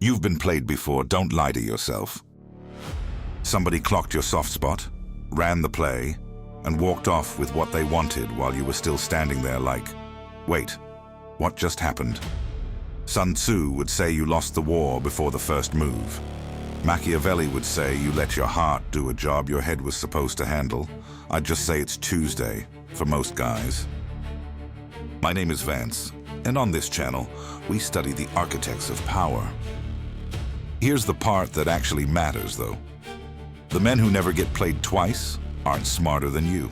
You've been played before, don't lie to yourself. Somebody clocked your soft spot, ran the play, and walked off with what they wanted while you were still standing there like, wait, what just happened? Sun Tzu would say you lost the war before the first move. Machiavelli would say you let your heart do a job your head was supposed to handle. I'd just say it's Tuesday for most guys. My name is Vance, and on this channel, we study the architects of power. Here's the part that actually matters, though. The men who never get played twice aren't smarter than you.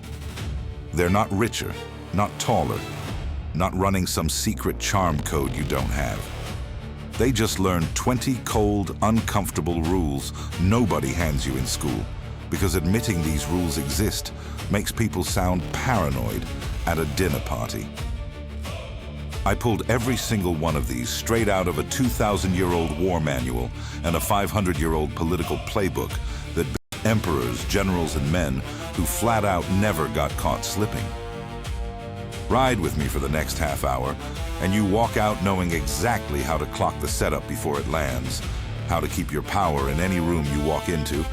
They're not richer, not taller, not running some secret charm code you don't have. They just learned 20 cold, uncomfortable rules nobody hands you in school, because admitting these rules exist makes people sound paranoid at a dinner party. I pulled every single one of these straight out of a 2,000-year-old war manual and a 500-year-old political playbook that built emperors, generals, and men who flat out never got caught slipping. Ride with me for the next half hour, and you walk out knowing exactly how to clock the setup before it lands, how to keep your power in any room you walk into,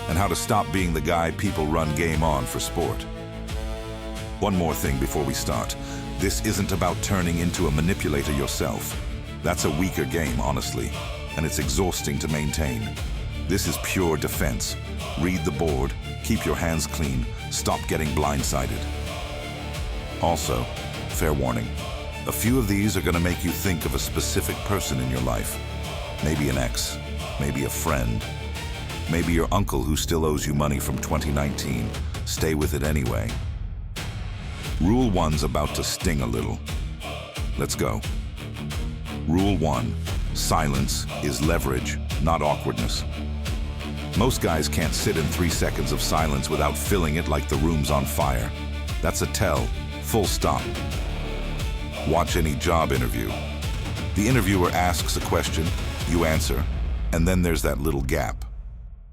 and how to stop being the guy people run game on for sport. One more thing before we start. This isn't about turning into a manipulator yourself. That's a weaker game, honestly, and it's exhausting to maintain. This is pure defense. Read the board, keep your hands clean, stop getting blindsided. Also, fair warning, a few of these are going to make you think of a specific person in your life. Maybe an ex, maybe a friend, maybe your uncle who still owes you money from 2019. Stay with it anyway. Rule 1's about to sting a little. Let's go. Rule 1, silence is leverage, not awkwardness. Most guys can't sit in 3 seconds of silence without filling it like the room's on fire. That's a tell, full stop. Watch any job interview. The interviewer asks a question, you answer, and then there's that little gap.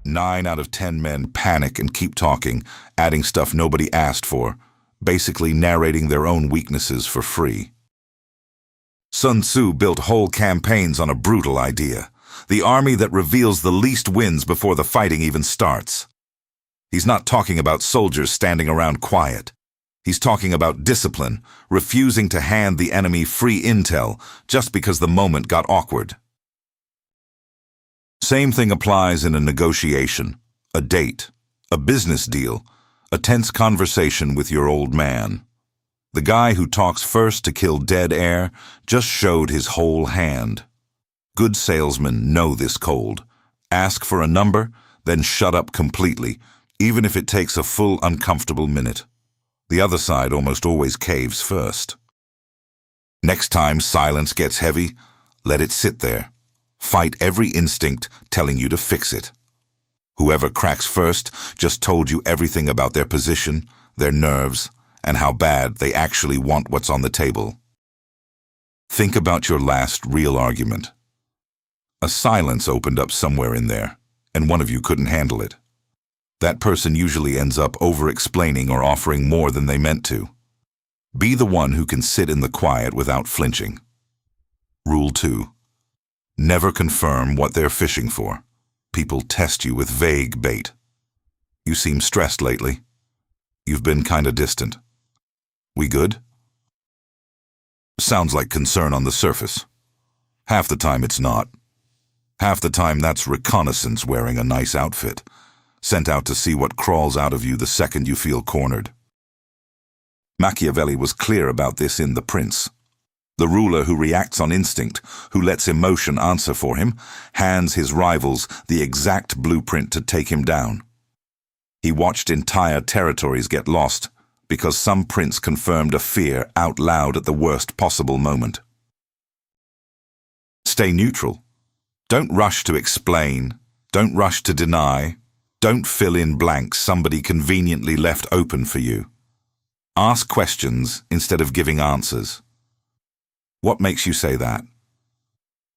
9 out of 10 men panic and keep talking, adding stuff nobody asked for, basically narrating their own weaknesses for free. Sun Tzu built whole campaigns on a brutal idea: the army that reveals the least wins before the fighting even starts. He's not talking about soldiers standing around quiet. He's talking about discipline, refusing to hand the enemy free intel just because the moment got awkward. Same thing applies in a negotiation, a date, a business deal, a tense conversation with your old man. The guy who talks first to kill dead air just showed his whole hand. Good salesmen know this cold. Ask for a number, then shut up completely, even if it takes a full uncomfortable minute. The other side almost always caves first. Next time silence gets heavy, let it sit there. Fight every instinct telling you to fix it. Whoever cracks first just told you everything about their position, their nerves, and how bad they actually want what's on the table. Think about your last real argument. A silence opened up somewhere in there, and one of you couldn't handle it. That person usually ends up over-explaining or offering more than they meant to. Be the one who can sit in the quiet without flinching. Rule 2. Never confirm what they're fishing for. People test you with vague bait. You seem stressed lately. You've been kinda distant. We good? Sounds like concern on the surface. Half the time it's not. Half the time that's reconnaissance wearing a nice outfit, sent out to see what crawls out of you the second you feel cornered. Machiavelli was clear about this in The Prince. The ruler who reacts on instinct, who lets emotion answer for him, hands his rivals the exact blueprint to take him down. He watched entire territories get lost because some prince confirmed a fear out loud at the worst possible moment. Stay neutral. Don't rush to explain. Don't rush to deny. Don't fill in blanks somebody conveniently left open for you. Ask questions instead of giving answers. What makes you say that?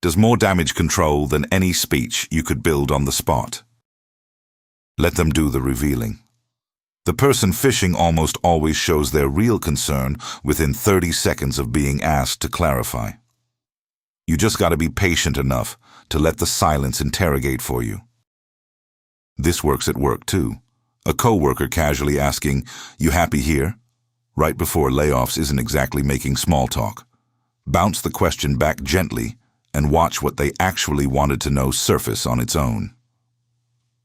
Does more damage control than any speech you could build on the spot. Let them do the revealing. The person fishing almost always shows their real concern within 30 seconds of being asked to clarify. You just gotta be patient enough to let the silence interrogate for you. This works at work too. A coworker casually asking, "You happy here?" right before layoffs isn't exactly making small talk. Bounce the question back gently and watch what they actually wanted to know surface on its own.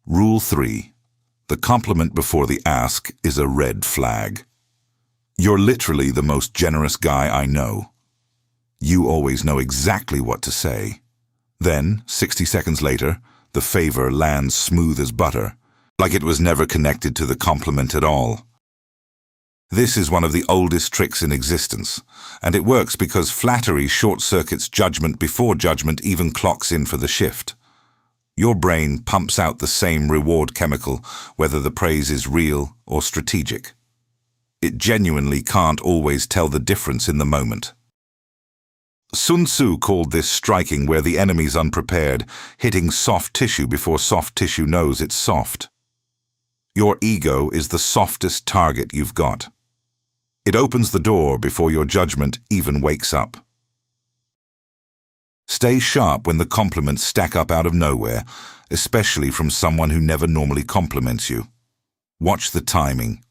Rule 3. The compliment before the ask is a red flag. You're literally the most generous guy I know. You always know exactly what to say. Then, 60 seconds later, the favor lands smooth as butter, like it was never connected to the compliment at all. This is one of the oldest tricks in existence, and it works because flattery short-circuits judgment before judgment even clocks in for the shift. Your brain pumps out the same reward chemical whether the praise is real or strategic. It genuinely can't always tell the difference in the moment. Sun Tzu called this striking where the enemy's unprepared, hitting soft tissue before soft tissue knows it's soft. Your ego is the softest target you've got. It opens the door before your judgment even wakes up. Stay sharp when the compliments stack up out of nowhere, especially from someone who never normally compliments you. Watch the timing.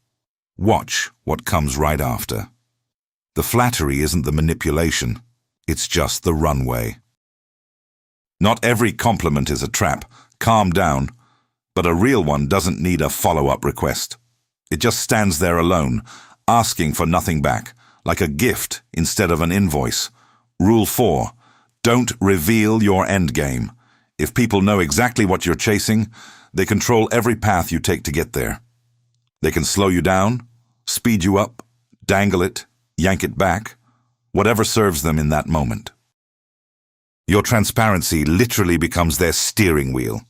Watch what comes right after. The flattery isn't the manipulation, it's just the runway. Not every compliment is a trap. Calm down. But a real one doesn't need a follow-up request. It just stands there alone, asking for nothing back, like a gift instead of an invoice. Rule 4. Don't reveal your endgame. If people know exactly what you're chasing, they control every path you take to get there. They can slow you down, speed you up, dangle it, yank it back, whatever serves them in that moment. Your transparency literally becomes their steering wheel.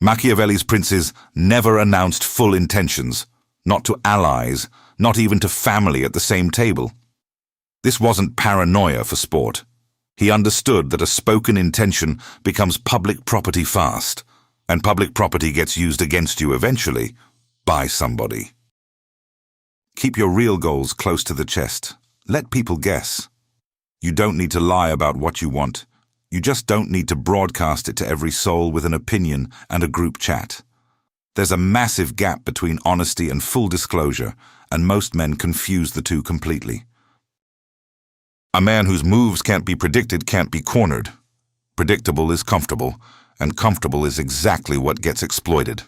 Machiavelli's princes never announced full intentions, not to allies, not even to family at the same table. This wasn't paranoia for sport. He understood that a spoken intention becomes public property fast, and public property gets used against you eventually by somebody. Keep your real goals close to the chest. Let people guess. You don't need to lie about what you want. You just don't need to broadcast it to every soul with an opinion and a group chat. There's a massive gap between honesty and full disclosure, and most men confuse the two completely. A man whose moves can't be predicted can't be cornered. Predictable is comfortable, and comfortable is exactly what gets exploited.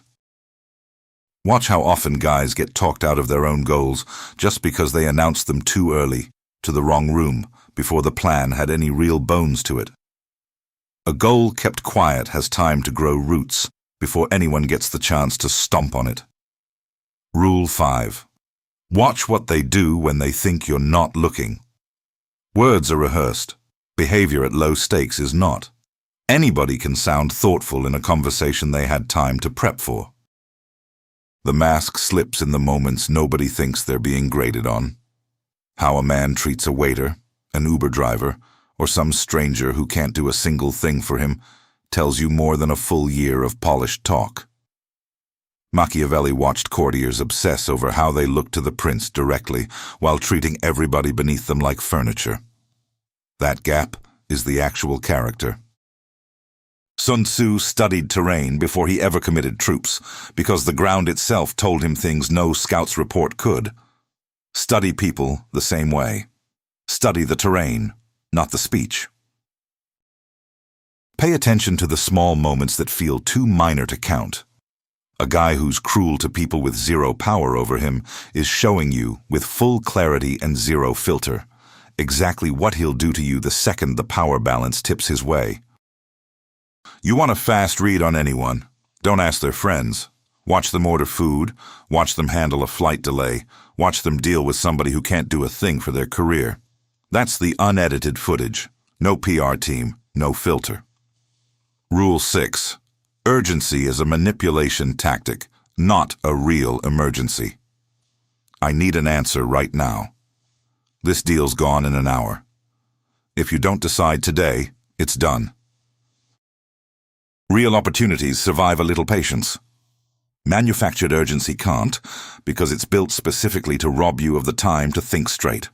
Watch how often guys get talked out of their own goals just because they announced them too early, to the wrong room, before the plan had any real bones to it. A goal kept quiet has time to grow roots before anyone gets the chance to stomp on it. Rule 5. Watch what they do when they think you're not looking. Words are rehearsed. Behavior at low stakes is not. Anybody can sound thoughtful in a conversation they had time to prep for. The mask slips in the moments nobody thinks they're being graded on. How a man treats a waiter, an Uber driver, or some stranger who can't do a single thing for him tells you more than a full year of polished talk. Machiavelli watched courtiers obsess over how they looked to the prince directly while treating everybody beneath them like furniture. That gap is the actual character. Sun Tzu studied terrain before he ever committed troops, because the ground itself told him things no scout's report could. Study people the same way. Study the terrain, not the speech. Pay attention to the small moments that feel too minor to count. A guy who's cruel to people with zero power over him is showing you, with full clarity and zero filter, exactly what he'll do to you the second the power balance tips his way. You want a fast read on anyone. Don't ask their friends. Watch them order food, watch them handle a flight delay, watch them deal with somebody who can't do a thing for their career. That's the unedited footage. No PR team, no filter. Rule 6. Urgency is a manipulation tactic, not a real emergency. I need an answer right now. This deal's gone in an hour. If you don't decide today, it's done. Real opportunities survive a little patience. Manufactured urgency can't, because it's built specifically to rob you of the time to think straight.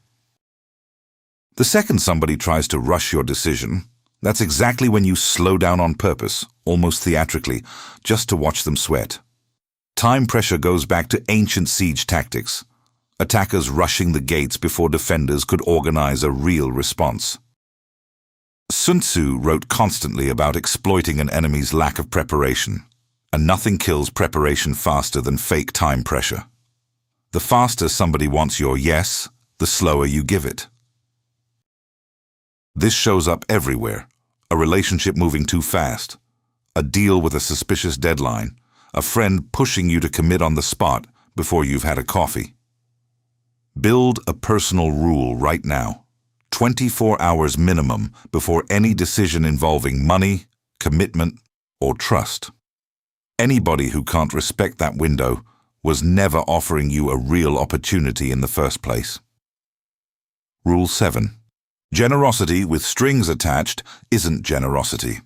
The second somebody tries to rush your decision, That's exactly when you slow down on purpose, almost theatrically, just to watch them sweat. Time pressure goes back to ancient siege tactics, attackers rushing the gates before defenders could organize a real response. Sun Tzu wrote constantly about exploiting an enemy's lack of preparation, and nothing kills preparation faster than fake time pressure. The faster somebody wants your yes, the slower you give it. This shows up everywhere: a relationship moving too fast, a deal with a suspicious deadline, a friend pushing you to commit on the spot before you've had a coffee. Build a personal rule right now: 24 hours minimum before any decision involving money, commitment, or trust. Anybody who can't respect that window was never offering you a real opportunity in the first place. Rule 7. Generosity with strings attached isn't generosity.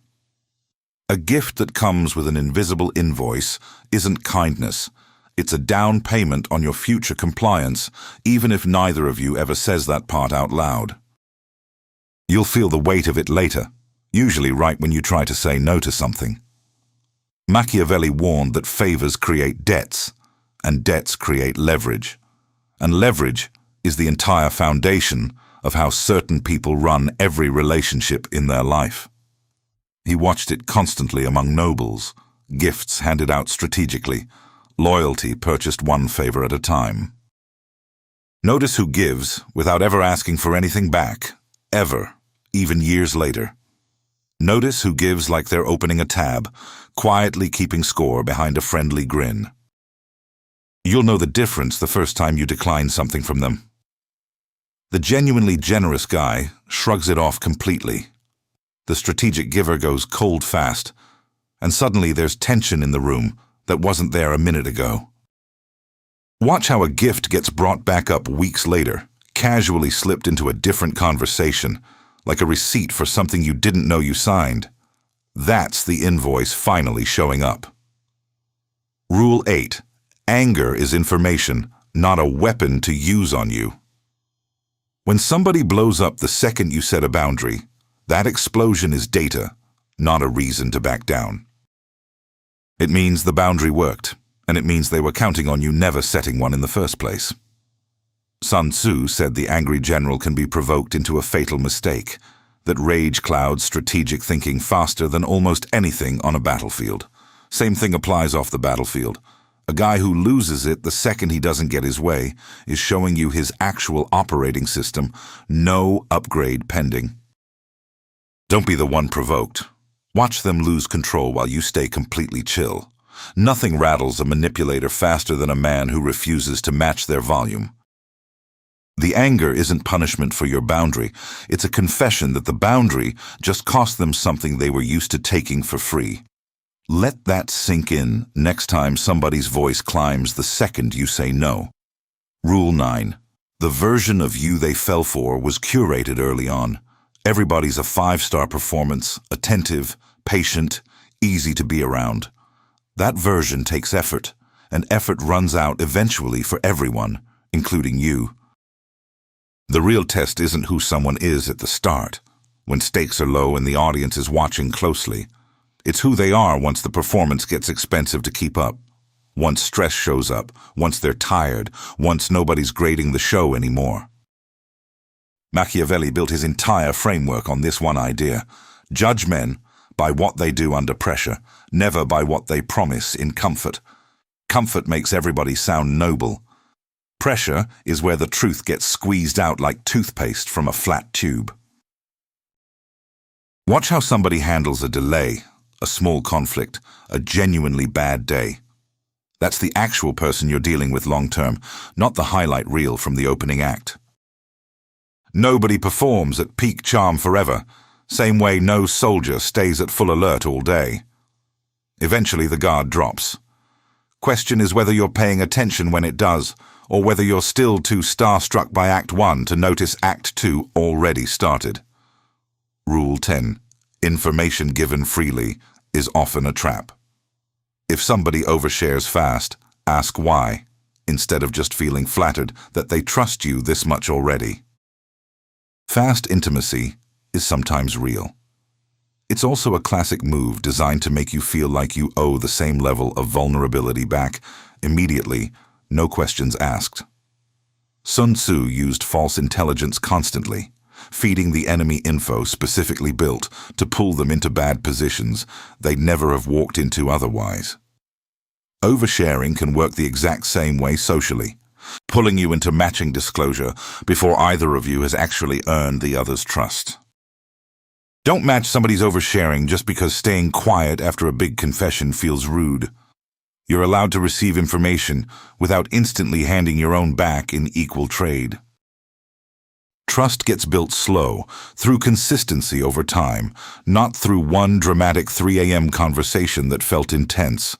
A gift that comes with an invisible invoice isn't kindness. It's a down payment on your future compliance, even if neither of you ever says that part out loud. You'll feel the weight of it later, usually right when you try to say no to something. Machiavelli warned that favors create debts, and debts create leverage. And leverage is the entire foundation of how certain people run every relationship in their life. He watched it constantly among nobles, gifts handed out strategically, loyalty purchased one favor at a time. Notice who gives without ever asking for anything back, ever, even years later. Notice who gives like they're opening a tab, quietly keeping score behind a friendly grin. You'll know the difference the first time you decline something from them. The genuinely generous guy shrugs it off completely. The strategic giver goes cold fast, and suddenly there's tension in the room that wasn't there a minute ago. Watch how a gift gets brought back up weeks later, casually slipped into a different conversation, like a receipt for something you didn't know you signed. That's the invoice finally showing up. Rule 8. Anger is information, not a weapon to use on you. When somebody blows up the second you set a boundary, that explosion is data, not a reason to back down. It means the boundary worked, and it means they were counting on you never setting one in the first place. Sun Tzu said the angry general can be provoked into a fatal mistake, that rage clouds strategic thinking faster than almost anything on a battlefield. Same thing applies off the battlefield. A guy who loses it the second he doesn't get his way is showing you his actual operating system, no upgrade pending. Don't be the one provoked. Watch them lose control while you stay completely chill. Nothing rattles a manipulator faster than a man who refuses to match their volume. The anger isn't punishment for your boundary. It's a confession that the boundary just cost them something they were used to taking for free. Let that sink in next time somebody's voice climbs the second you say no. Rule 9. The version of you they fell for was curated early on. Everybody's a 5-star performance, attentive, patient, easy to be around. That version takes effort, and effort runs out eventually for everyone, including you. The real test isn't who someone is at the start, when stakes are low and the audience is watching closely. It's who they are once the performance gets expensive to keep up, once stress shows up, once they're tired, once nobody's grading the show anymore. Machiavelli built his entire framework on this one idea: judge men by what they do under pressure, never by what they promise in comfort. Comfort makes everybody sound noble. Pressure is where the truth gets squeezed out like toothpaste from a flat tube. Watch how somebody handles a delay, a small conflict, a genuinely bad day. That's the actual person you're dealing with long-term, not the highlight reel from the opening act. Nobody performs at peak charm forever, same way no soldier stays at full alert all day. Eventually the guard drops. Question is whether you're paying attention when it does, or whether you're still too starstruck by Act 1 to notice Act 2 already started. Rule 10. Information given freely is often a trap. If somebody overshares fast, ask why, instead of just feeling flattered that they trust you this much already. Fast intimacy is sometimes real. It's also a classic move designed to make you feel like you owe the same level of vulnerability back immediately, no questions asked. Sun Tzu used false intelligence constantly, feeding the enemy info specifically built to pull them into bad positions they'd never have walked into otherwise. Oversharing can work the exact same way socially, pulling you into matching disclosure before either of you has actually earned the other's trust. Don't match somebody's oversharing just because staying quiet after a big confession feels rude. You're allowed to receive information without instantly handing your own back in equal trade. Trust gets built slow, through consistency over time, not through one dramatic 3 a.m. conversation that felt intense.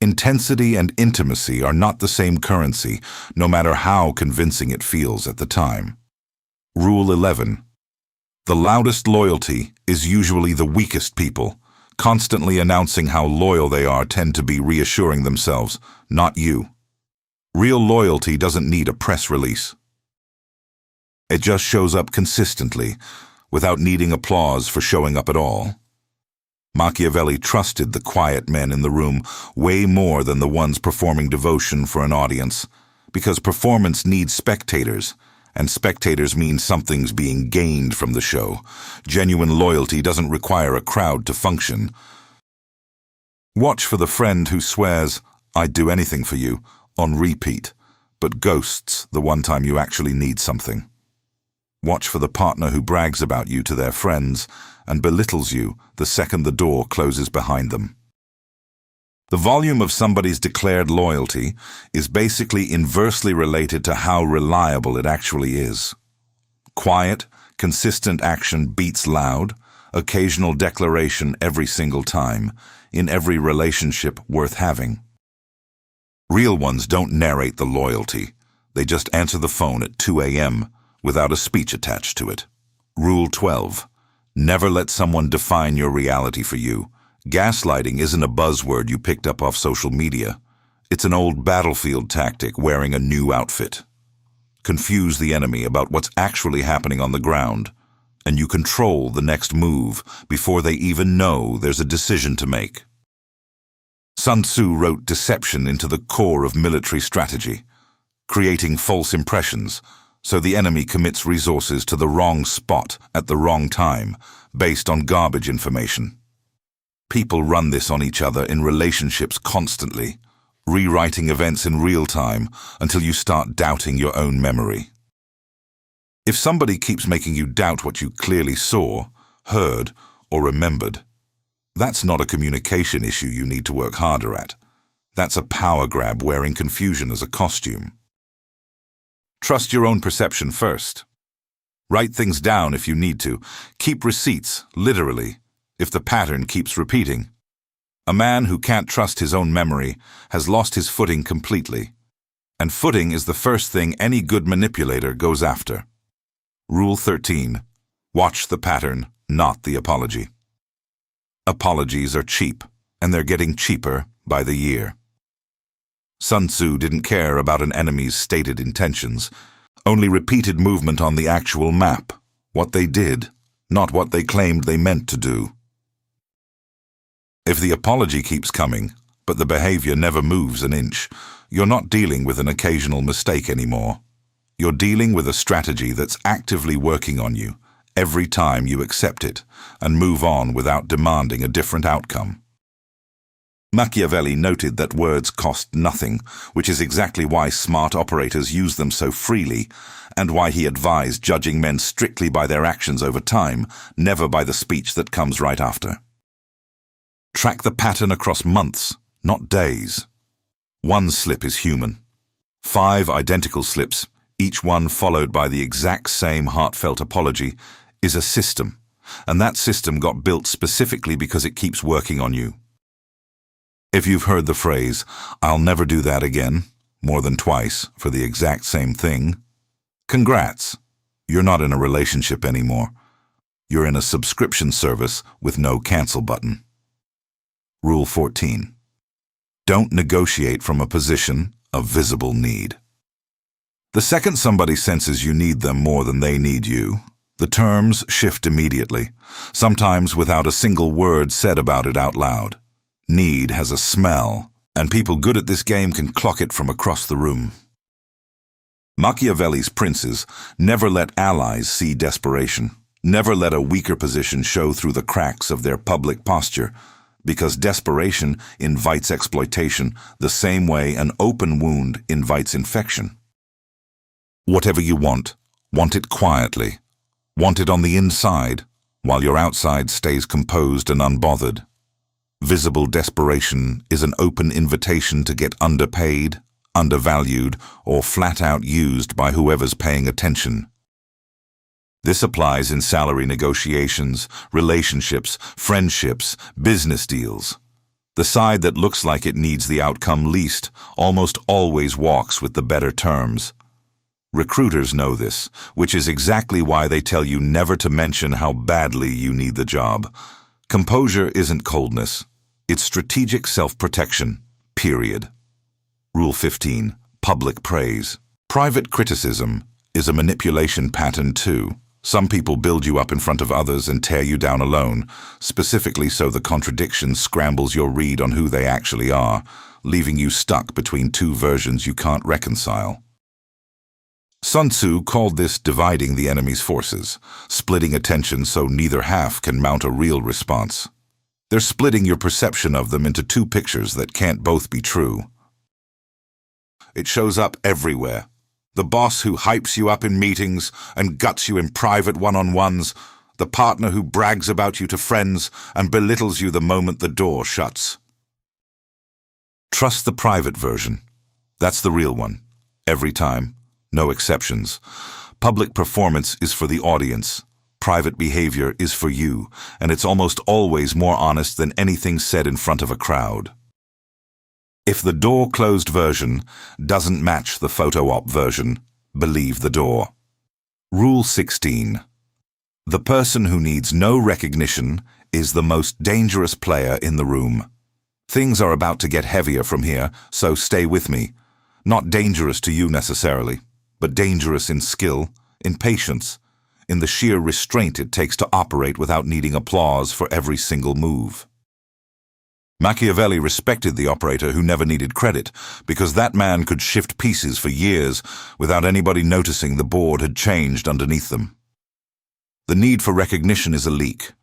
Intensity and intimacy are not the same currency, no matter how convincing it feels at the time. Rule 11. The loudest loyalty is usually the weakest people. Constantly announcing how loyal they are tend to be reassuring themselves, not you. Real loyalty doesn't need a press release. It just shows up consistently, without needing applause for showing up at all. Machiavelli trusted the quiet men in the room way more than the ones performing devotion for an audience, because performance needs spectators, and spectators mean something's being gained from the show. Genuine loyalty doesn't require a crowd to function. Watch for the friend who swears, "I'd do anything for you," on repeat, but ghosts the one time you actually need something. Watch for the partner who brags about you to their friends and belittles you the second the door closes behind them. The volume of somebody's declared loyalty is basically inversely related to how reliable it actually is. Quiet, consistent action beats loud, occasional declaration every single time, in every relationship worth having. Real ones don't narrate the loyalty. They just answer the phone at 2 a.m. without a speech attached to it. Rule 12. Never let someone define your reality for you. Gaslighting isn't a buzzword you picked up off social media. It's an old battlefield tactic wearing a new outfit. Confuse the enemy about what's actually happening on the ground, and you control the next move before they even know there's a decision to make. Sun Tzu wrote deception into the core of military strategy, creating false impressions, so the enemy commits resources to the wrong spot at the wrong time, based on garbage information. People run this on each other in relationships constantly, rewriting events in real time until you start doubting your own memory. If somebody keeps making you doubt what you clearly saw, heard, or remembered, that's not a communication issue you need to work harder at. That's a power grab wearing confusion as a costume. Trust your own perception first. Write things down if you need to. Keep receipts, literally, if the pattern keeps repeating. A man who can't trust his own memory has lost his footing completely. And footing is the first thing any good manipulator goes after. Rule 13. Watch the pattern, not the apology. Apologies are cheap, and they're getting cheaper by the year. Sun Tzu didn't care about an enemy's stated intentions, only repeated movement on the actual map, what they did, not what they claimed they meant to do. If the apology keeps coming, but the behavior never moves an inch, you're not dealing with an occasional mistake anymore. You're dealing with a strategy that's actively working on you every time you accept it and move on without demanding a different outcome. Machiavelli noted that words cost nothing, which is exactly why smart operators use them so freely, and why he advised judging men strictly by their actions over time, never by the speech that comes right after. Track the pattern across months, not days. One slip is human. 5 identical slips, each one followed by the exact same heartfelt apology, is a system, and that system got built specifically because it keeps working on you. If you've heard the phrase, "I'll never do that again," more than twice for the exact same thing, congrats. You're not in a relationship anymore. You're in a subscription service with no cancel button. Rule 14. Don't negotiate from a position of visible need. The second somebody senses you need them more than they need you, The terms shift immediately, sometimes without a single word said about it out loud. Need has a smell, and people good at this game can clock it from across the room. Machiavelli's princes never let allies see desperation, never let a weaker position show through the cracks of their public posture, because desperation invites exploitation the same way an open wound invites infection. Whatever you want it quietly. Want it on the inside, while your outside stays composed and unbothered. Visible desperation is an open invitation to get underpaid, undervalued, or flat-out used by whoever's paying attention. This applies in salary negotiations, relationships, friendships, business deals. The side that looks like it needs the outcome least almost always walks with the better terms. Recruiters know this, which is exactly why they tell you never to mention how badly you need the job. Composure isn't coldness. It's strategic self-protection, period. Rule 15. Public praise. Private criticism is a manipulation pattern too. Some people build you up in front of others and tear you down alone, specifically so the contradiction scrambles your read on who they actually are, leaving you stuck between two versions you can't reconcile. Sun Tzu called this dividing the enemy's forces, splitting attention so neither half can mount a real response. They're splitting your perception of them into two pictures that can't both be true. It shows up everywhere. The boss who hypes you up in meetings and guts you in private one-on-ones, the partner who brags about you to friends and belittles you the moment the door shuts. Trust the private version. That's the real one. Every time. No exceptions. Public performance is for the audience. Private behavior is for you, and it's almost always more honest than anything said in front of a crowd. If the door-closed version doesn't match the photo-op version, believe the door. Rule 16. The person who needs no recognition is the most dangerous player in the room. Things are about to get heavier from here, so stay with me. Not dangerous to you necessarily, but dangerous in skill, in patience, in the sheer restraint it takes to operate without needing applause for every single move. Machiavelli respected the operator who never needed credit, because that man could shift pieces for years without anybody noticing the board had changed underneath them. The need for recognition is a leak.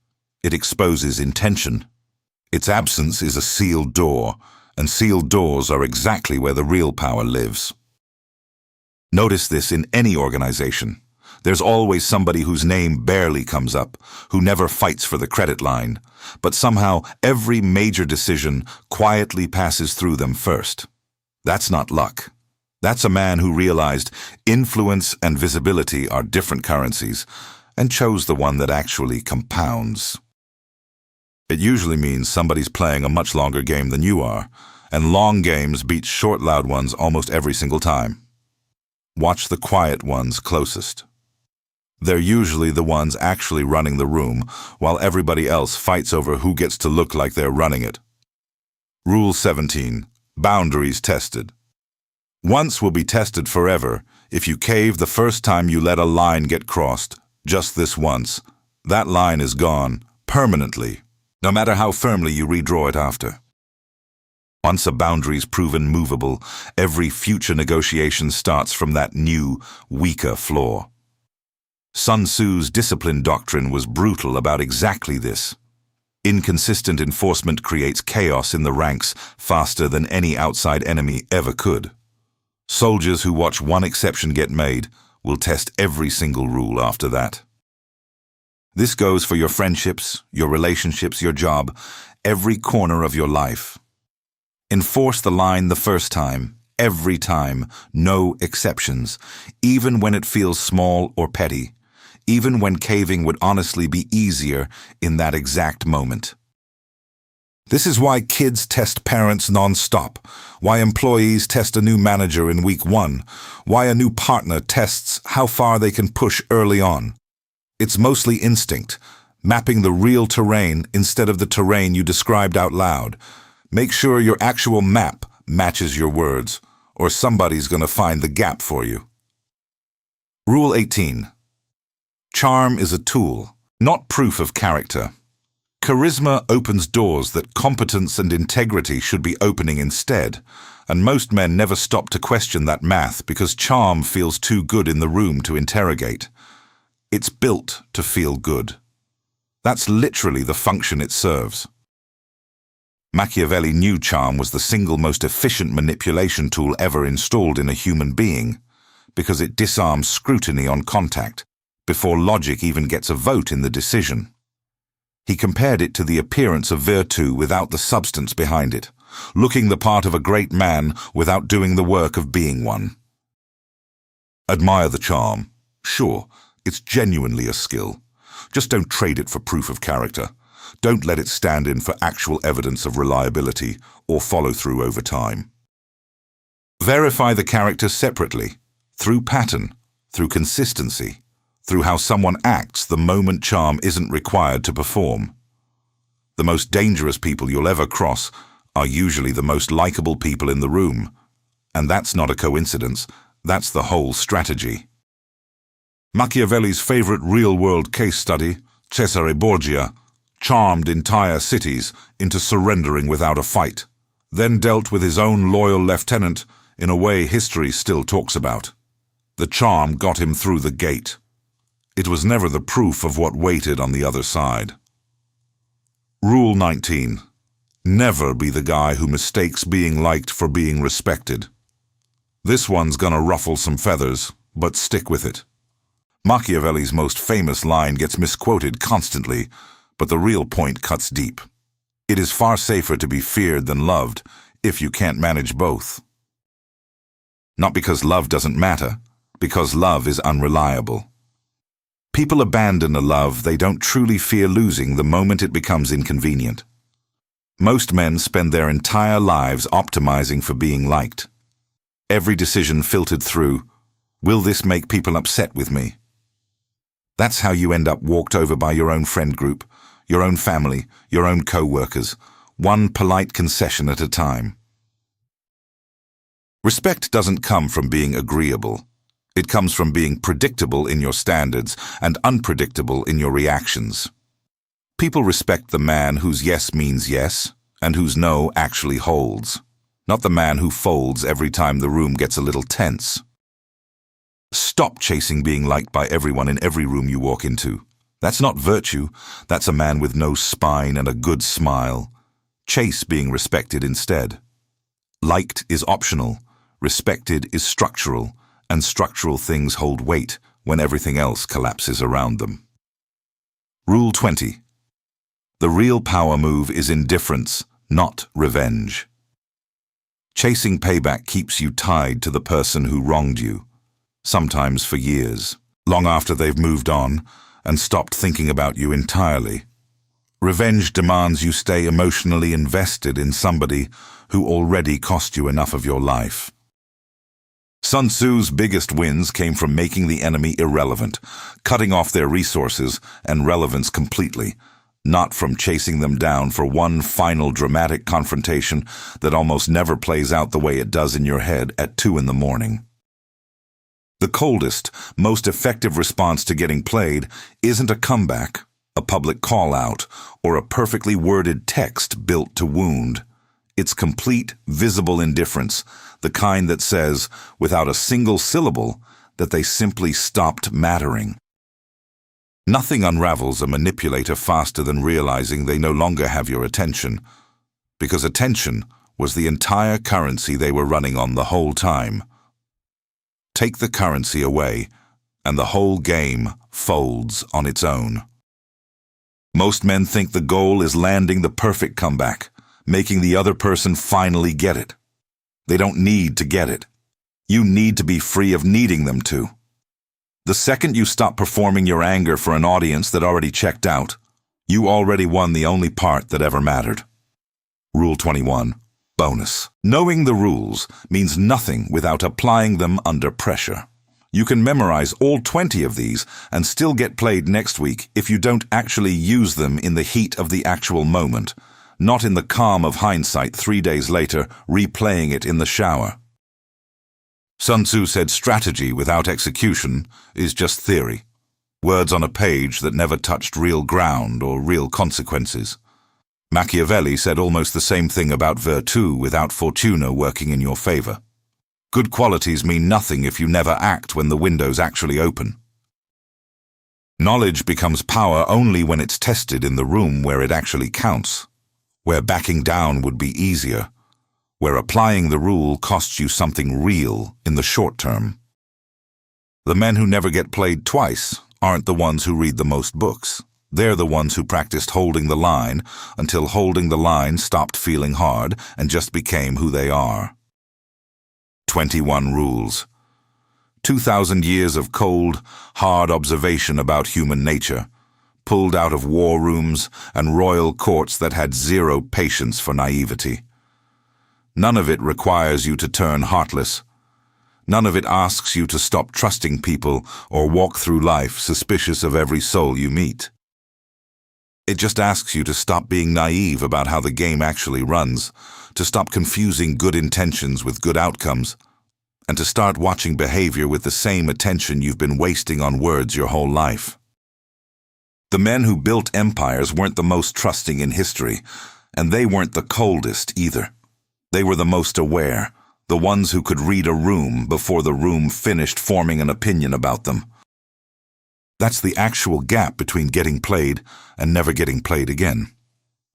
It exposes intention. Its absence is a sealed door, and sealed doors are exactly where the real power lives. Notice this in any organization. There's always somebody whose name barely comes up, who never fights for the credit line, but somehow every major decision quietly passes through them first. That's not luck. That's a man who realized influence and visibility are different currencies and chose the one that actually compounds. It usually means somebody's playing a much longer game than you are, and long games beat short, loud ones almost every single time. Watch the quiet ones closest. They're usually the ones actually running the room, while everybody else fights over who gets to look like they're running it. Rule 17. Boundaries tested. Once will be tested forever if you cave the first time you let a line get crossed. Just this once. That line is gone, permanently, no matter how firmly you redraw it after. Once a boundary's proven movable, every future negotiation starts from that new, weaker floor. Sun Tzu's discipline doctrine was brutal about exactly this. Inconsistent enforcement creates chaos in the ranks faster than any outside enemy ever could. Soldiers who watch one exception get made will test every single rule after that. This goes for your friendships, your relationships, your job, every corner of your life. Enforce the line the first time, every time, no exceptions, even when it feels small or petty, even when caving would honestly be easier in that exact moment. This is why kids test parents non-stop, why employees test a new manager in week 1, why a new partner tests how far they can push early on. It's mostly instinct, mapping the real terrain instead of the terrain you described out loud. Make sure your actual map matches your words, or somebody's going to find the gap for you. Rule 18. Charm is a tool, not proof of character. Charisma opens doors that competence and integrity should be opening instead, and most men never stop to question that math because charm feels too good in the room to interrogate. It's built to feel good. That's literally the function it serves. Machiavelli knew charm was the single most efficient manipulation tool ever installed in a human being, because it disarms scrutiny on contact before logic even gets a vote in the decision. He compared it to the appearance of virtue without the substance behind it, looking the part of a great man without doing the work of being one. Admire the charm. Sure, it's genuinely a skill. Just don't trade it for proof of character. Don't let it stand in for actual evidence of reliability or follow through over time. Verify the character separately, through pattern, through consistency, through how someone acts the moment charm isn't required to perform. The most dangerous people you'll ever cross are usually the most likable people in the room. And that's not a coincidence, that's the whole strategy. Machiavelli's favorite real-world case study, Cesare Borgia, charmed entire cities into surrendering without a fight, then dealt with his own loyal lieutenant in a way history still talks about. The charm got him through the gate. It was never the proof of what waited on the other side. Rule 19. Never be the guy who mistakes being liked for being respected. This one's gonna ruffle some feathers, but stick with it. Machiavelli's most famous line gets misquoted constantly, but the real point cuts deep. It is far safer to be feared than loved if you can't manage both. Not because love doesn't matter, because love is unreliable. People abandon a love they don't truly fear losing the moment it becomes inconvenient. Most men spend their entire lives optimizing for being liked. Every decision filtered through, will this make people upset with me? That's how you end up walked over by your own friend group, your own family, your own co-workers, one polite concession at a time. Respect doesn't come from being agreeable. It comes from being predictable in your standards and unpredictable in your reactions. People respect the man whose yes means yes and whose no actually holds, not the man who folds every time the room gets a little tense. Stop chasing being liked by everyone in every room you walk into. That's not virtue, that's a man with no spine and a good smile. Chase being respected instead. Liked is optional, respected is structural, and structural things hold weight when everything else collapses around them. Rule 20. The real power move is indifference, not revenge. Chasing payback keeps you tied to the person who wronged you, sometimes for years, long after they've moved on and stopped thinking about you entirely. Revenge demands you stay emotionally invested in somebody who already cost you enough of your life. Sun Tzu's biggest wins came from making the enemy irrelevant, cutting off their resources and relevance completely, not from chasing them down for one final dramatic confrontation that almost never plays out the way it does in your head at 2 a.m. The coldest, most effective response to getting played isn't a comeback, a public call-out, or a perfectly worded text built to wound. It's complete, visible indifference, the kind that says, without a single syllable, that they simply stopped mattering. Nothing unravels a manipulator faster than realizing they no longer have your attention, because attention was the entire currency they were running on the whole time. Take the currency away, and the whole game folds on its own. Most men think the goal is landing the perfect comeback, making the other person finally get it. They don't need to get it. You need to be free of needing them to. The second you stop performing your anger for an audience that already checked out, you already won the only part that ever mattered. Rule 21. Bonus. Knowing the rules means nothing without applying them under pressure. You can memorize all 20 of these and still get played next week if you don't actually use them in the heat of the actual moment, not in the calm of hindsight 3 days later, replaying it in the shower. Sun Tzu said strategy without execution is just theory. Words on a page that never touched real ground or real consequences. Machiavelli said almost the same thing about virtù without fortuna working in your favor. Good qualities mean nothing if you never act when the window's actually open. Knowledge becomes power only when it's tested in the room where it actually counts, where backing down would be easier, where applying the rule costs you something real in the short term. The men who never get played twice aren't the ones who read the most books. They're the ones who practiced holding the line until holding the line stopped feeling hard and just became who they are. 21 rules. 2,000 years of cold, hard observation about human nature, pulled out of war rooms and royal courts that had zero patience for naivety. None of it requires you to turn heartless. None of it asks you to stop trusting people or walk through life suspicious of every soul you meet. It just asks you to stop being naive about how the game actually runs, to stop confusing good intentions with good outcomes, and to start watching behavior with the same attention you've been wasting on words your whole life. The men who built empires weren't the most trusting in history, and they weren't the coldest either. They were the most aware, the ones who could read a room before the room finished forming an opinion about them. That's the actual gap between getting played and never getting played again.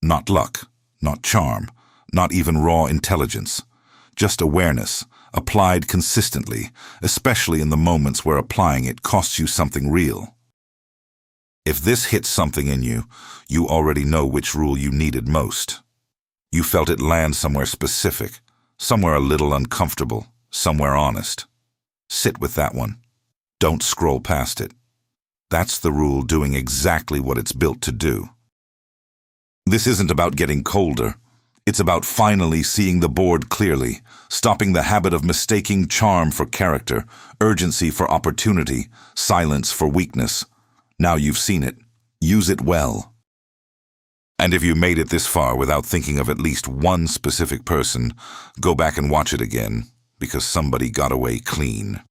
Not luck, not charm, not even raw intelligence. Just awareness, applied consistently, especially in the moments where applying it costs you something real. If this hits something in you, you already know which rule you needed most. You felt it land somewhere specific, somewhere a little uncomfortable, somewhere honest. Sit with that one. Don't scroll past it. That's the rule doing exactly what it's built to do. This isn't about getting colder. It's about finally seeing the board clearly, stopping the habit of mistaking charm for character, urgency for opportunity, silence for weakness. Now you've seen it. Use it well. And if you made it this far without thinking of at least one specific person, go back and watch it again, because somebody got away clean.